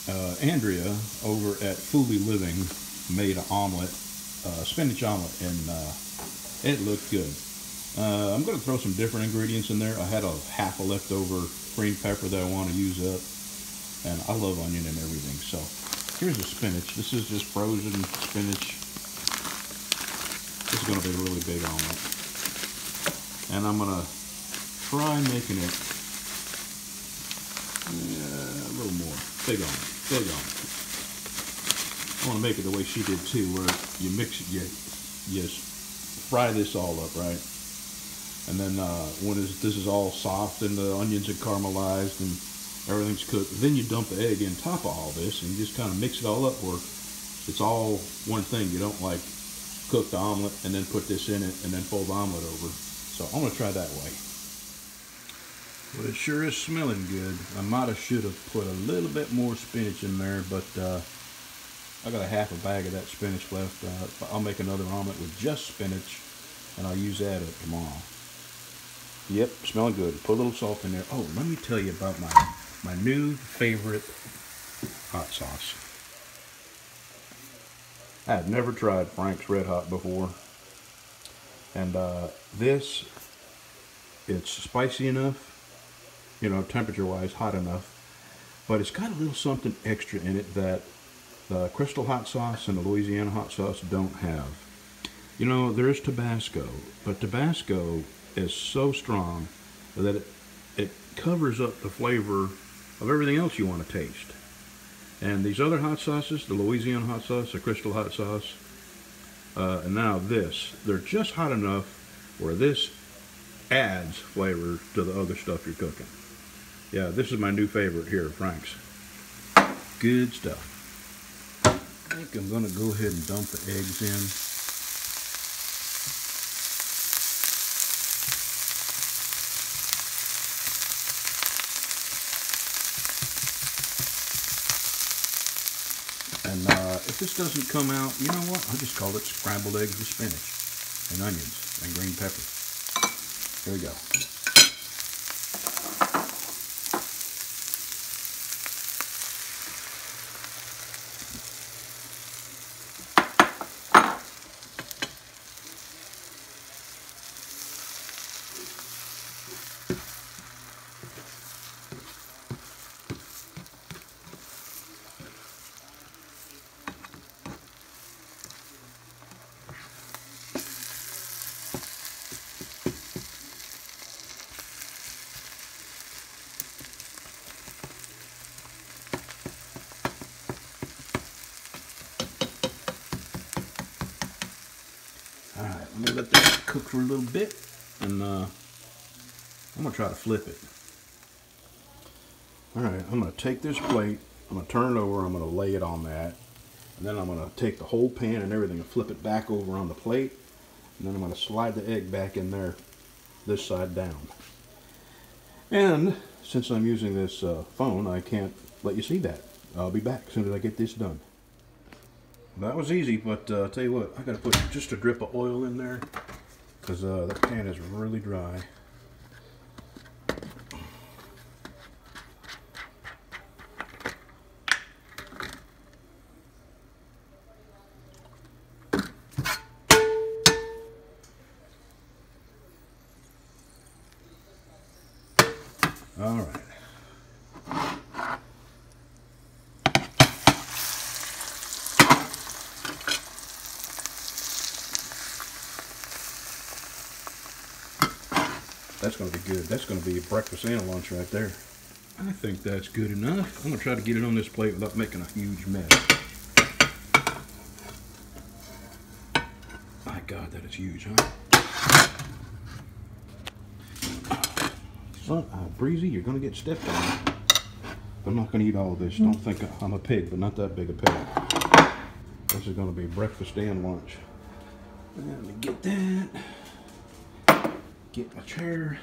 Andrea over at Fully Living made an omelet, spinach omelet, and it looked good. I'm going to throw some different ingredients in there. I had a half a leftover green pepper that I want to use up, and I love onion and everything. So here's the spinach. This is just frozen spinach. This is going to be a really big omelet, and I'm going to try making it a little more big omelet. Big omelet. I want to make it the way she did too, where you mix it, you fry this all up, right? And then when this is all soft and the onions are caramelized and everything's cooked, then you dump the egg in top of all this and you just kind of mix it all up where it's all one thing. You don't like cook the omelet and then put this in it and then fold the omelet over. So I'm going to try that way. Well, it sure is smelling good. I might have should have put a little bit more spinach in there, but I got a half a bag of that spinach left. I'll make another omelet with just spinach, and I'll use that up tomorrow. Yep, smelling good. Put a little salt in there. Oh, let me tell you about my new favorite hot sauce. I had never tried Frank's Red Hot before, and this, it's spicy enough, you know, temperature-wise, hot enough, but it's got a little something extra in it that the Crystal hot sauce and the Louisiana hot sauce don't have. You know, there's Tabasco, but Tabasco is so strong that it covers up the flavor of everything else you want to taste. And these other hot sauces, the Louisiana hot sauce, the Crystal hot sauce, and now this, they're just hot enough where this adds flavor to the other stuff you're cooking. Yeah, this is my new favorite here at Frank's. Good stuff. I think I'm going to go ahead and dump the eggs in. And if this doesn't come out, you know what? I'll just call it scrambled eggs with spinach and onions and green pepper. Here we go. Alright, let me let that cook for a little bit, and I'm going to try to flip it. Alright, I'm going to take this plate, I'm going to turn it over, I'm going to lay it on that, and then I'm going to take the whole pan and everything and flip it back over on the plate, and then I'm going to slide the egg back in there, this side down. And since I'm using this phone, I can't let you see that. I'll be back as soon as I get this done. That was easy, but I'll tell you what, I gotta put just a drip of oil in there because that pan is really dry. All right. That's going to be good. That's going to be breakfast and lunch right there. I think that's good enough. I'm going to try to get it on this plate without making a huge mess. My God, that is huge, huh? So, Breezy, you're going to get stepped on. I'm not going to eat all of this. Don't think I'm a pig, but not that big a pig. This is going to be breakfast and lunch. Let me get that. Get my chair.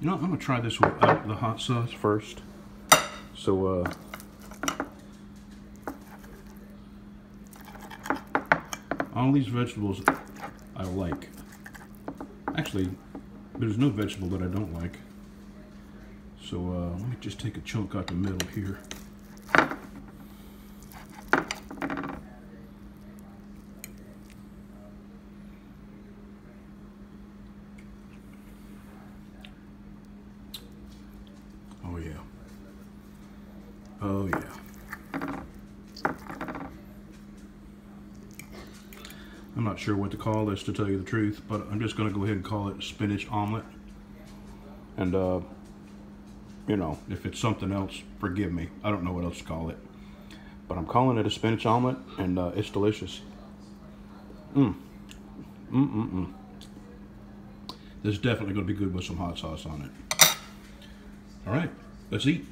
You know, I'm gonna try this without the hot sauce first. So All these vegetables I like. Actually, there's no vegetable that I don't like. So let me just take a chunk out the middle here. Oh yeah. Oh yeah. I'm not sure what to call this, to tell you the truth, but I'm just going to go ahead and call it spinach omelet. And, you know, if it's something else, forgive me. I don't know what else to call it. But I'm calling it a spinach omelet, and it's delicious. This is definitely going to be good with some hot sauce on it. All right, let's eat.